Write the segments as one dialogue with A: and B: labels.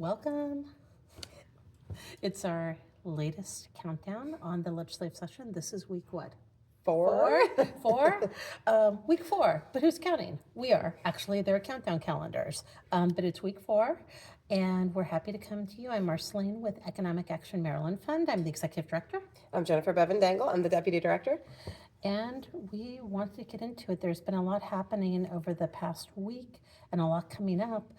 A: Welcome. It's our latest countdown on the legislative session. This is week what?
B: Four?
A: Four? Week four. But who's counting? We are. Actually, there are countdown calendars. But it's week four, and we're happy to come to you. I'm Marceline with Economic Action Maryland Fund. I'm the executive director.
B: I'm Jennifer Bevan-Dangle. I'm the deputy director.
A: And we want to get into it. There's been a lot happening over the past week and a lot coming up.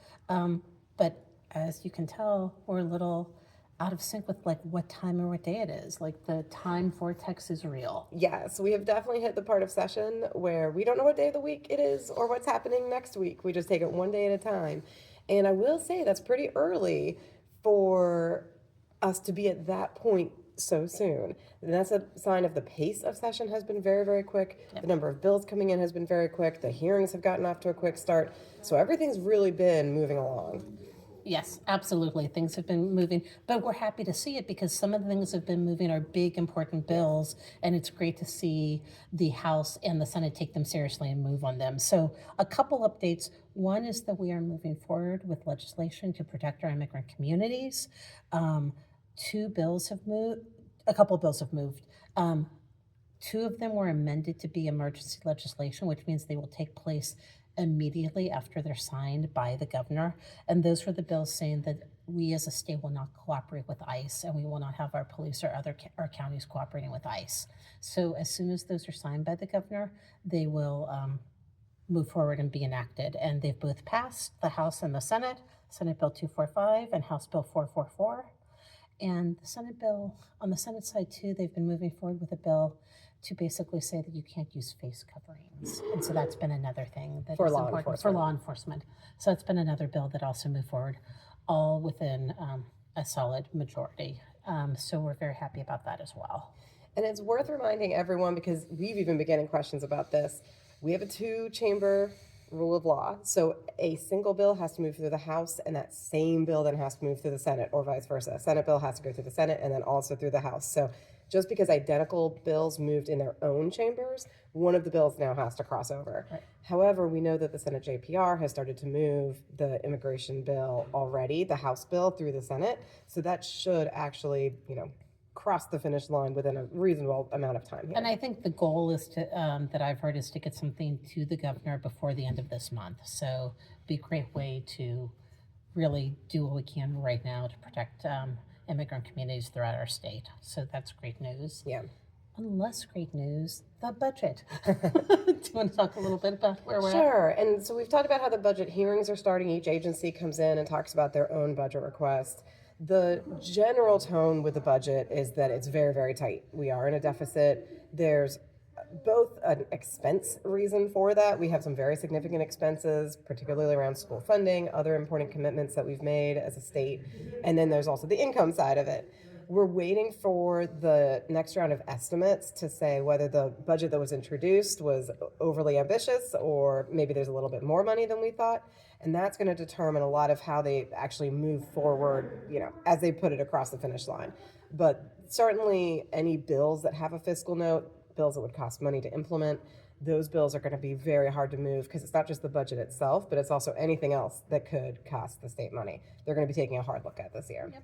A: But as you can tell, we're a little out of sync with like what time or what day it is. Like the time vortex is real.
B: Yes, we have definitely hit the part of session where we don't know what day of the week it is or what's happening next week. We just take it one day at a time. And I will say that's pretty early for us to be at that point so soon. And that's a sign of the pace of session has been very, very quick. Yep. The number of bills coming in has been very quick. The hearings have gotten off to a quick start. So everything's really been moving along.
A: Yes, absolutely. Things have been moving, but we're happy to see it because some of the things that have been moving are big, important bills, and it's great to see the House and the Senate take them seriously and move on them. So a couple updates. One is that we are moving forward with legislation to protect our immigrant communities. Two bills have moved, a couple of bills have moved. Two of them were amended to be emergency legislation, which means they will take place immediately after they're signed by the governor. And those were the bills saying that we as a state will not cooperate with ICE and we will not have our police or our counties cooperating with ICE. So as soon as those are signed by the governor, they will move forward and be enacted. And they've both passed the House and the Senate, Senate Bill 245 and House Bill 444. And the Senate bill, on the Senate side too, they've been moving forward with a bill to basically say that you can't use face coverings. And so that's been another thing that is important for law enforcement. So it's been another bill that also moved forward, all within a solid majority. So we're very happy about that as well.
B: And it's worth reminding everyone, because we've even been getting questions about this, we have a two-chamber rule of law. So a single bill has to move through the House, and that same bill then has to move through the Senate, or vice versa. A Senate bill has to go through the Senate and then also through the House. So just because identical bills moved in their own chambers, one of the bills now has to cross over. Right. However, we know that the Senate JPR has started to move the immigration bill already, the House bill, through the Senate. So that should actually, cross the finish line within a reasonable amount of time here.
A: And I think the goal is to, that I've heard, is to get something to the governor before the end of this month. So it'd be a great way to really do what we can right now to protect immigrant communities throughout our state. So that's great news.
B: Yeah.
A: And less great news, the budget. Do you want to talk a little bit about where we're at?
B: Sure. And so we've talked about how the budget hearings are starting. Each agency comes in and talks about their own budget request. The general tone with the budget is that it's very, very tight. We are in a deficit. There's both an expense reason for that. We have some very significant expenses, particularly around school funding, other important commitments that we've made as a state. And then there's also the income side of it. We're waiting for the next round of estimates to say whether the budget that was introduced was overly ambitious or maybe there's a little bit more money than we thought. And that's going to determine a lot of how they actually move forward, as they put it across the finish line. But certainly any bills that have a fiscal note, bills that would cost money to implement, those bills are going to be very hard to move because it's not just the budget itself, but it's also anything else that could cost the state money. They're going to be taking a hard look at this year.
A: Yep.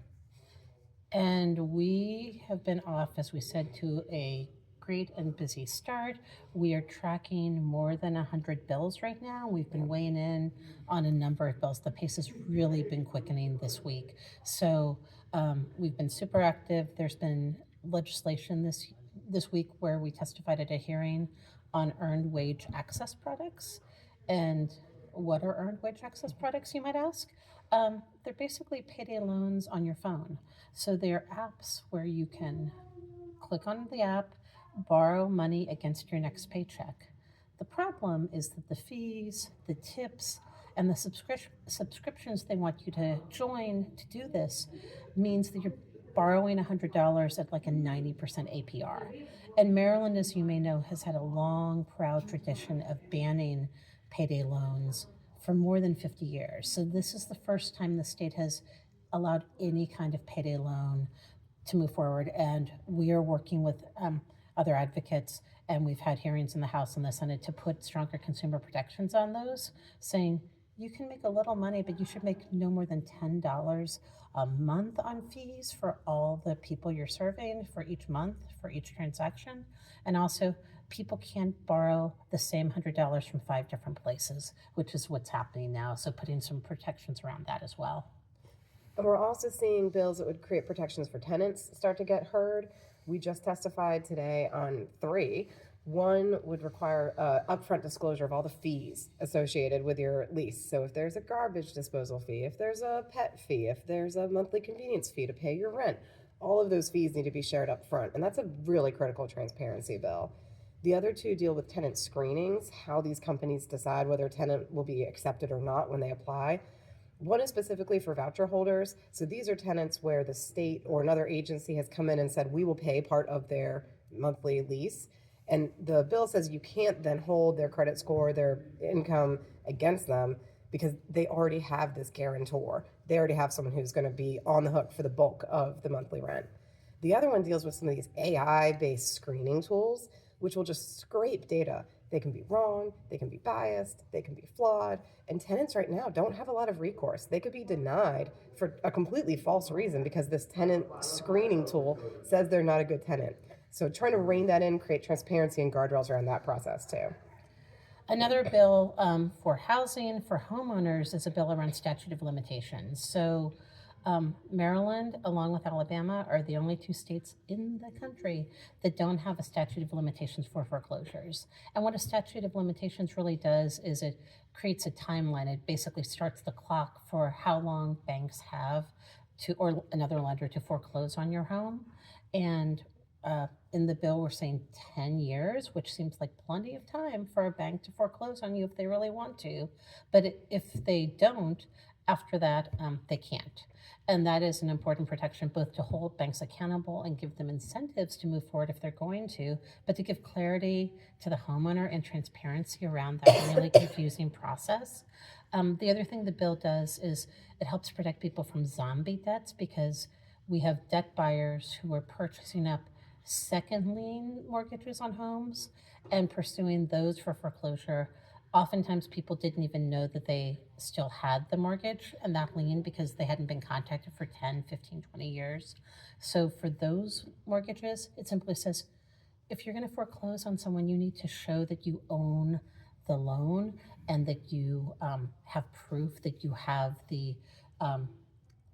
A: And we have been off, as we said, to a great and busy start. We are tracking more than 100 bills right now. We've been weighing in on a number of bills. The pace has really been quickening this week. So we've been super active. There's been legislation this week where we testified at a hearing on earned wage access products. And what are earned wage access products, you might ask? They're basically payday loans on your phone. So they're apps where you can click on the app, borrow money against your next paycheck. The problem is that the fees, the tips, and the subscriptions they want you to join to do this means that you're borrowing $100 at like a 90% APR. And Maryland, as you may know, has had a long, proud tradition of banning payday loans for more than 50 years. So this is the first time the state has allowed any kind of payday loan to move forward. And we are working with other advocates, and we've had hearings in the House and the Senate to put stronger consumer protections on those, saying you can make a little money, but you should make no more than $10 a month on fees for all the people you're serving for each month, for each transaction. And also, people can't borrow the same $100 from 5 different places, which is what's happening now. So, putting some protections around that as well.
B: And we're also seeing bills that would create protections for tenants start to get heard. We just testified today on three. One would require upfront disclosure of all the fees associated with your lease. So if there's a garbage disposal fee, if there's a pet fee, if there's a monthly convenience fee to pay your rent, all of those fees need to be shared up front. And that's a really critical transparency bill. The other two deal with tenant screenings, how these companies decide whether a tenant will be accepted or not when they apply. One is specifically for voucher holders. So these are tenants where the state or another agency has come in and said, we will pay part of their monthly lease. And the bill says you can't then hold their credit score, their income against them because they already have this guarantor. They already have someone who's going to be on the hook for the bulk of the monthly rent. The other one deals with some of these AI-based screening tools, which will just scrape data. They can be wrong, they can be biased, they can be flawed, and tenants right now don't have a lot of recourse. They could be denied for a completely false reason because this tenant screening tool says they're not a good tenant. So trying to rein that in, create transparency and guardrails around that process too.
A: Another bill for housing for homeowners is a bill around statute of limitations. So Maryland, along with Alabama, are the only two states in the country that don't have a statute of limitations for foreclosures. And what a statute of limitations really does is it creates a timeline. It basically starts the clock for how long banks have to, or another lender, to foreclose on your home. And in the bill, we're saying 10 years, which seems like plenty of time for a bank to foreclose on you if they really want to. But if they don't, after that, they can't. And that is an important protection, both to hold banks accountable and give them incentives to move forward if they're going to, but to give clarity to the homeowner and transparency around that really confusing process. The other thing the bill does is it helps protect people from zombie debts because we have debt buyers who are purchasing up second lien mortgages on homes and pursuing those for foreclosure. Oftentimes people didn't even know that they still had the mortgage and that lien because they hadn't been contacted for 10, 15, 20 years. So for those mortgages, it simply says, if you're going to foreclose on someone, you need to show that you own the loan and that you have proof that you have the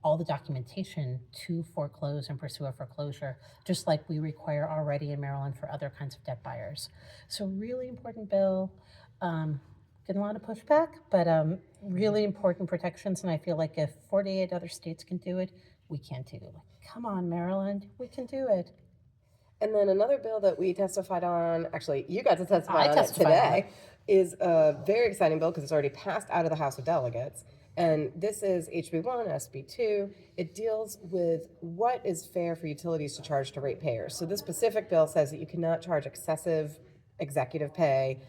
A: all the documentation to foreclose and pursue a foreclosure, just like we require already in Maryland for other kinds of debt buyers. So really important bill. Getting a lot of pushback, but really important protections. And I feel like if 48 other states can do it, we can too. Like, come on, Maryland, we can do it.
B: And then another bill that we testified on, actually, you got to testify
A: I
B: on it
A: testified on
B: today, is a very exciting bill because it's already passed out of the House of Delegates. And this is HB1, SB2. It deals with what is fair for utilities to charge to ratepayers. So this specific bill says that you cannot charge excessive executive pay,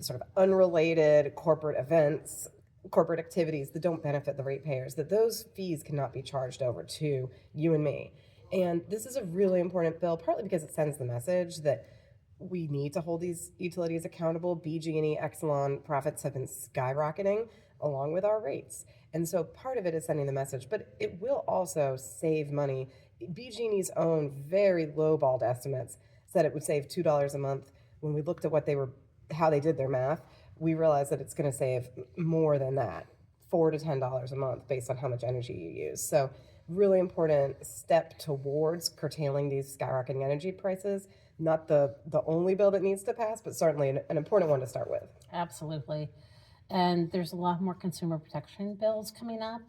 B: sort of unrelated corporate events, corporate activities that don't benefit the ratepayers, that those fees cannot be charged over to you and me. And this is a really important bill, partly because it sends the message that we need to hold these utilities accountable. BG&E, Exelon profits have been skyrocketing along with our rates. And so part of it is sending the message, but it will also save money. BG&E's own very lowballed estimates said it would save $2 a month. When we looked at how they did their math, we realized that it's going to save more than that, $4 to $10 a month based on how much energy you use. So really important step towards curtailing these skyrocketing energy prices. Not the only bill that needs to pass, but certainly an important one to start with.
A: Absolutely. And there's a lot more consumer protection bills coming up.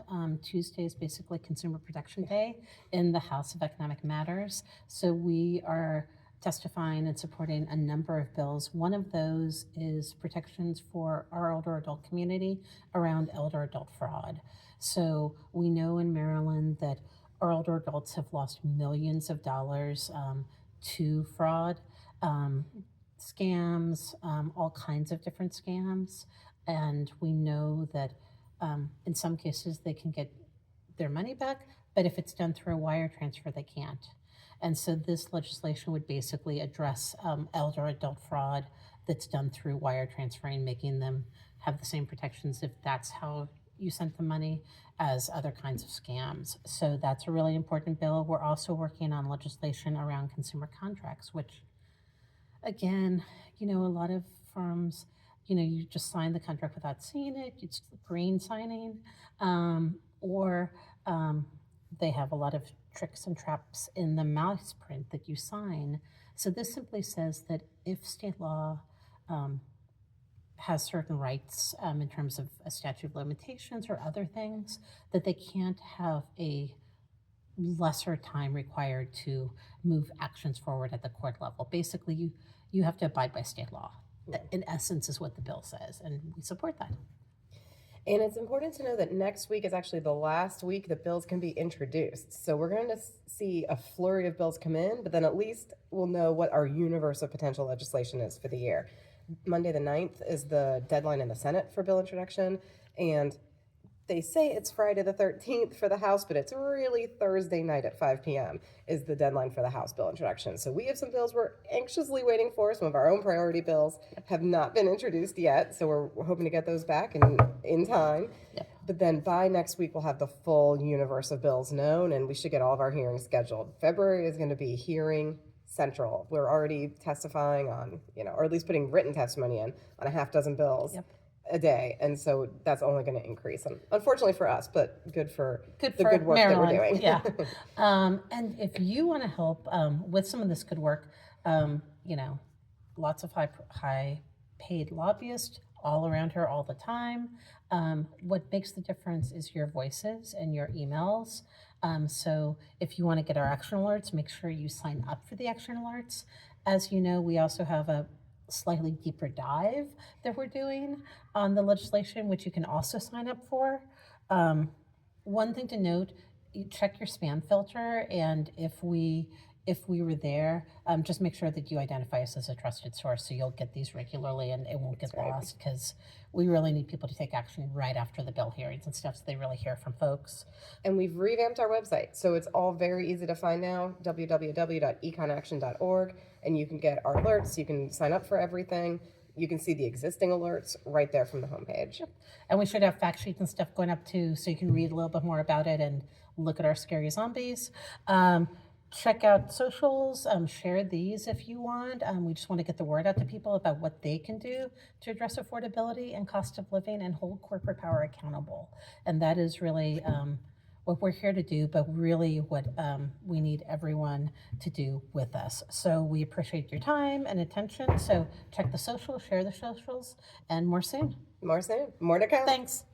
A: Tuesday is basically Consumer Protection Day in the House of Economic Matters. So we are testifying and supporting a number of bills. One of those is protections for our older adult community around elder adult fraud. So we know in Maryland that our older adults have lost millions of dollars to fraud, scams, all kinds of different scams. And we know that in some cases they can get their money back, but if it's done through a wire transfer, they can't. And so this legislation would basically address elder adult fraud that's done through wire transferring, making them have the same protections if that's how you sent the money as other kinds of scams. So that's a really important bill. We're also working on legislation around consumer contracts, which again, a lot of firms, you just sign the contract without seeing it. It's green signing, or they have a lot of tricks and traps in the mouse print that you sign. So this simply says that if state law um, has certain rights in terms of a statute of limitations or other things, that they can't have a lesser time required to move actions forward at the court level. Basically, you have to abide by state law. In essence, is what the bill says, and we support that.
B: And it's important to know that next week is actually the last week that bills can be introduced. So we're going to see a flurry of bills come in, but then at least we'll know what our universe of potential legislation is for the year. Monday the 9th is the deadline in the Senate for bill introduction, and they say it's Friday the 13th for the House, but it's really Thursday night at 5 p.m. is the deadline for the House bill introduction. So we have some bills we're anxiously waiting for. Some of our own priority bills have not been introduced yet, so we're hoping to get those back in time.
A: Yep.
B: But then by next week, we'll have the full universe of bills known, and we should get all of our hearings scheduled. February is going to be hearing central. We're already testifying on, or at least putting written testimony in on a half dozen bills.
A: Yep.
B: A day, and so that's only going to increase. And unfortunately for us, but good for the
A: for
B: good work
A: Maryland.
B: that we're doing.
A: Yeah. And if you want to help with some of this good work, lots of high paid lobbyists all around her all the time. What makes the difference is your voices and your emails. So if you want to get our action alerts, make sure you sign up for the action alerts. As you know, we also have a slightly deeper dive that we're doing on the legislation, which you can also sign up for. One thing to note, you check your spam filter, and if we were there, just make sure that you identify us as a trusted source so you'll get these regularly and it won't get lost, because we really need people to take action right after the bill hearings and stuff so they really hear from folks.
B: And we've revamped our website, so it's all very easy to find now, www.econaction.org, and you can get our alerts, you can sign up for everything, you can see the existing alerts right there from the homepage.
A: Yep. And we should have fact sheets and stuff going up too, so you can read a little bit more about it and look at our scary zombies. Check out socials, share these if you want. We just want to get the word out to people about what they can do to address affordability and cost of living and hold corporate power accountable. And that is really what we're here to do, but really what we need everyone to do with us. So we appreciate your time and attention. So check the socials, share the socials, and more soon.
B: More soon, more to come.
A: Thanks.